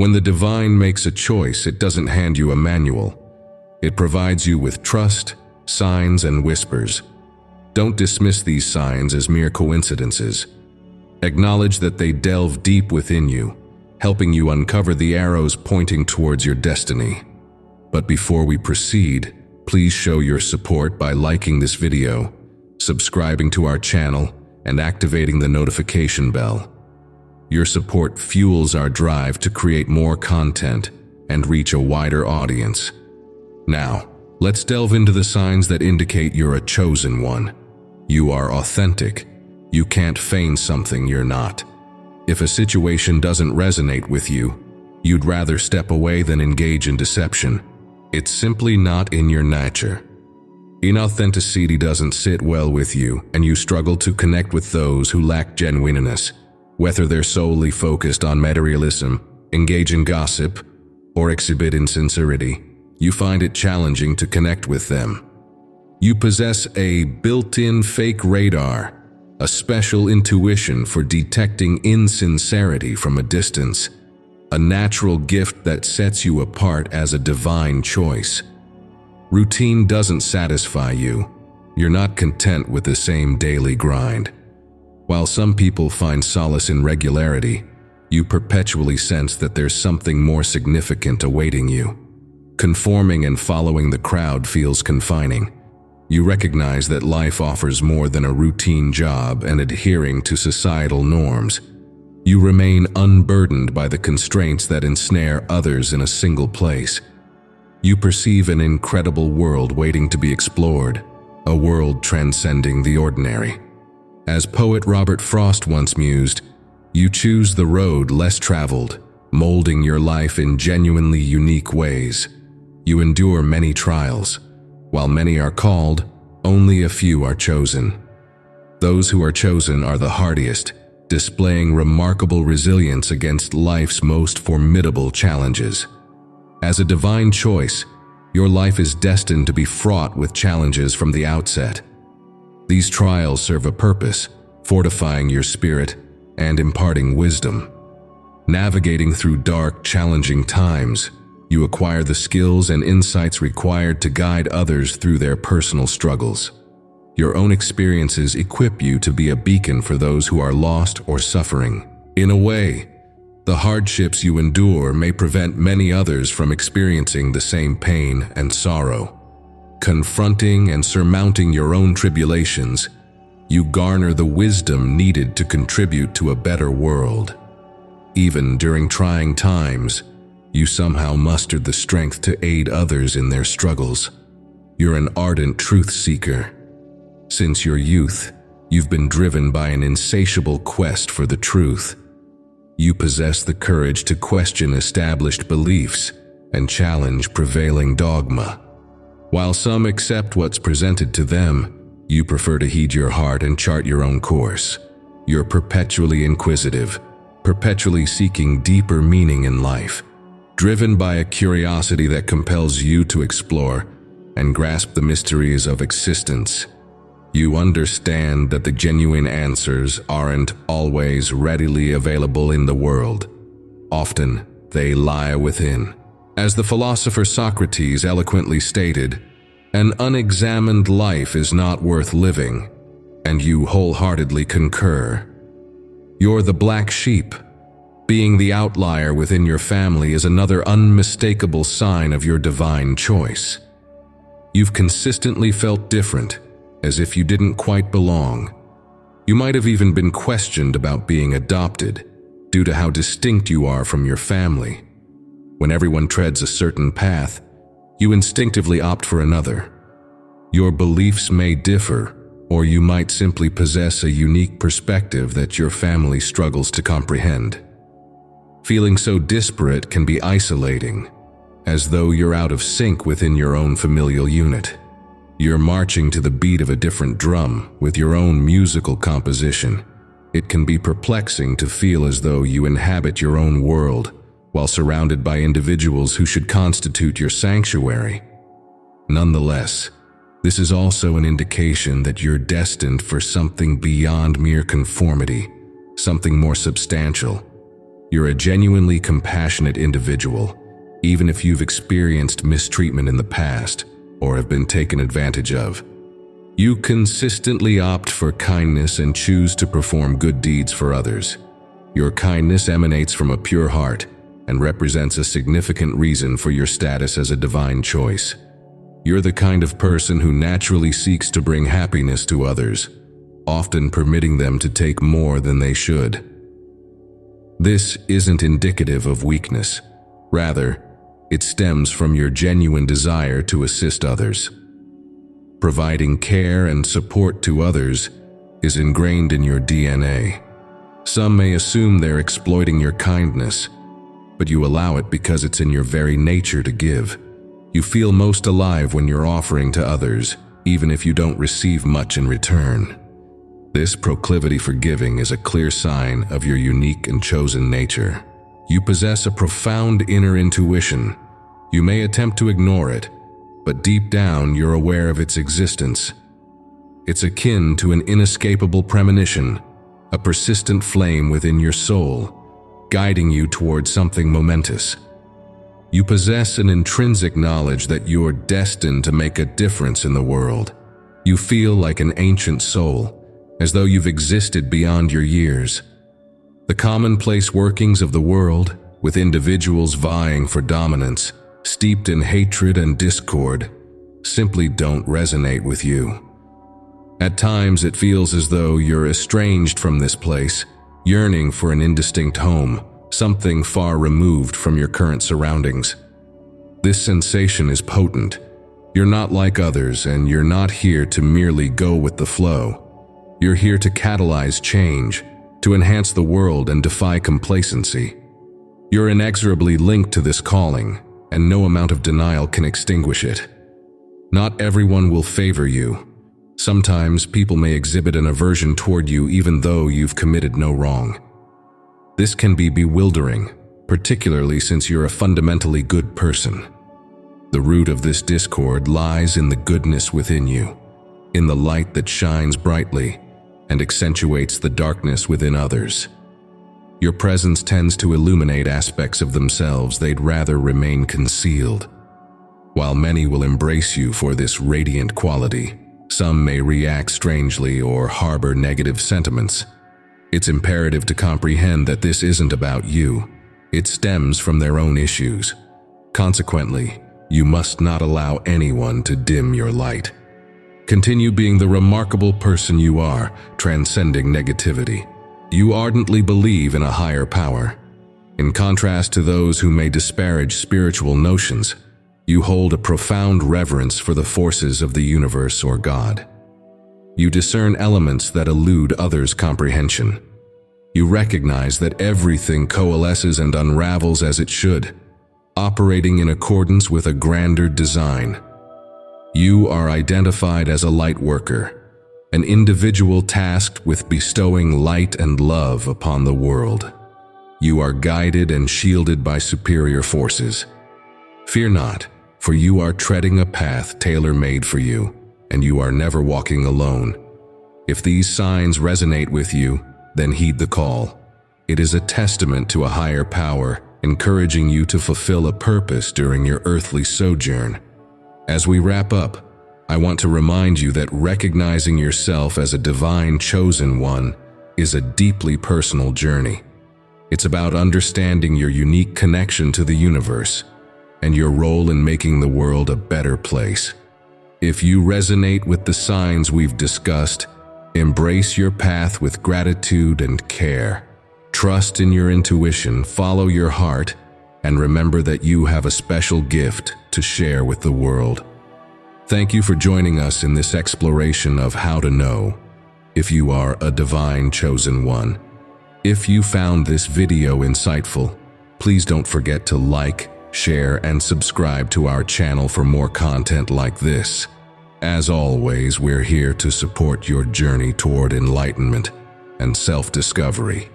When the divine makes a choice, it doesn't hand you a manual. It provides you with trust, signs, and whispers. Don't dismiss these signs as mere coincidences. Acknowledge that they delve deep within you, helping you uncover the arrows pointing towards your destiny. But before we proceed, please show your support by liking this video, subscribing to our channel, and activating the notification bell. Your support fuels our drive to create more content and reach a wider audience. Now, let's delve into the signs that indicate you're a chosen one. You are authentic. You can't feign something you're not. If a situation doesn't resonate with you, you'd rather step away than engage in deception. It's simply not in your nature. Inauthenticity doesn't sit well with you, and you struggle to connect with those who lack genuineness. Whether they're solely focused on materialism, engage in gossip, or exhibit insincerity, you find it challenging to connect with them. You possess a built-in fake radar, a special intuition for detecting insincerity from a distance, a natural gift that sets you apart as a divine choice. Routine doesn't satisfy you. You're not content with the same daily grind. While some people find solace in regularity, you perpetually sense that there's something more significant awaiting you. Conforming and following the crowd feels confining. You recognize that life offers more than a routine job and adhering to societal norms. You remain unburdened by the constraints that ensnare others in a single place. You perceive an incredible world waiting to be explored, a world transcending the ordinary. As poet Robert Frost once mused, you choose the road less traveled, molding your life in genuinely unique ways. You endure many trials. While many are called, only a few are chosen. Those who are chosen are the hardiest, displaying remarkable resilience against life's most formidable challenges. As a divine choice, your life is destined to be fraught with challenges from the outset. These trials serve a purpose, fortifying your spirit and imparting wisdom. Navigating through dark, challenging times, you acquire the skills and insights required to guide others through their personal struggles. Your own experiences equip you to be a beacon for those who are lost or suffering. In a way, the hardships you endure may prevent many others from experiencing the same pain and sorrow. Confronting and surmounting your own tribulations, you garner the wisdom needed to contribute to a better world. Even during trying times, you somehow mustered the strength to aid others in their struggles. You're an ardent truth seeker. Since your youth, you've been driven by an insatiable quest for the truth. You possess the courage to question established beliefs and challenge prevailing dogma. While some accept what's presented to them, you prefer to heed your heart and chart your own course. You're perpetually inquisitive, perpetually seeking deeper meaning in life, driven by a curiosity that compels you to explore and grasp the mysteries of existence. You understand that the genuine answers aren't always readily available in the world. Often, they lie within. As the philosopher Socrates eloquently stated, "An unexamined life is not worth living," and you wholeheartedly concur. You're the black sheep. Being the outlier within your family is another unmistakable sign of your divine choice. You've consistently felt different, as if you didn't quite belong. You might have even been questioned about being adopted, due to how distinct you are from your family. When everyone treads a certain path, you instinctively opt for another. Your beliefs may differ, or you might simply possess a unique perspective that your family struggles to comprehend. Feeling so disparate can be isolating, as though you're out of sync within your own familial unit. You're marching to the beat of a different drum with your own musical composition. It can be perplexing to feel as though you inhabit your own world, while surrounded by individuals who should constitute your sanctuary. Nonetheless, this is also an indication that you're destined for something beyond mere conformity, something more substantial. You're a genuinely compassionate individual, even if you've experienced mistreatment in the past or have been taken advantage of. You consistently opt for kindness and choose to perform good deeds for others. Your kindness emanates from a pure heart and represents a significant reason for your status as a divine choice. You're the kind of person who naturally seeks to bring happiness to others, often permitting them to take more than they should. This isn't indicative of weakness. Rather, it stems from your genuine desire to assist others. Providing care and support to others is ingrained in your DNA. Some may assume they're exploiting your kindness, but you allow it because it's in your very nature to give. You feel most alive when you're offering to others, even if you don't receive much in return. This proclivity for giving is a clear sign of your unique and chosen nature. You possess a profound inner intuition. You may attempt to ignore it, but deep down you're aware of its existence. It's akin to an inescapable premonition, a persistent flame within your soul, guiding you towards something momentous. You possess an intrinsic knowledge that you're destined to make a difference in the world. You feel like an ancient soul, as though you've existed beyond your years. The commonplace workings of the world, with individuals vying for dominance, steeped in hatred and discord, simply don't resonate with you. At times it feels as though you're estranged from this place, yearning for an indistinct home, something far removed from your current surroundings. This sensation is potent. You're not like others, and you're not here to merely go with the flow. You're here to catalyze change, to enhance the world and defy complacency. You're inexorably linked to this calling, and no amount of denial can extinguish it. Not everyone will favor you. Sometimes people may exhibit an aversion toward you even though you've committed no wrong. This can be bewildering, particularly since you're a fundamentally good person. The root of this discord lies in the goodness within you, in the light that shines brightly and accentuates the darkness within others. Your presence tends to illuminate aspects of themselves they'd rather remain concealed. While many will embrace you for this radiant quality, some may react strangely or harbor negative sentiments. It's imperative to comprehend that this isn't about you. It stems from their own issues. Consequently, you must not allow anyone to dim your light. Continue being the remarkable person you are, transcending negativity. You ardently believe in a higher power. In contrast to those who may disparage spiritual notions, you hold a profound reverence for the forces of the universe or God. You discern elements that elude others' comprehension. You recognize that everything coalesces and unravels as it should, operating in accordance with a grander design. You are identified as a light worker, an individual tasked with bestowing light and love upon the world. You are guided and shielded by superior forces. Fear not, for you are treading a path tailor-made for you, and you are never walking alone. If these signs resonate with you, then heed the call. It is a testament to a higher power, encouraging you to fulfill a purpose during your earthly sojourn. As we wrap up, I want to remind you that recognizing yourself as a divine chosen one is a deeply personal journey. It's about understanding your unique connection to the universe and your role in making the world a better place. If you resonate with the signs we've discussed, embrace your path with gratitude and care. Trust in your intuition, follow your heart, and remember that you have a special gift to share with the world. Thank you for joining us in this exploration of how to know if you are a divine chosen one. If you found this video insightful, please don't forget to like, share, and subscribe to our channel for more content like this. As always, we're here to support your journey toward enlightenment and self-discovery.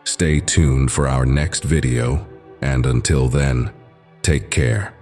Stay tuned for our next video, and until then, take care.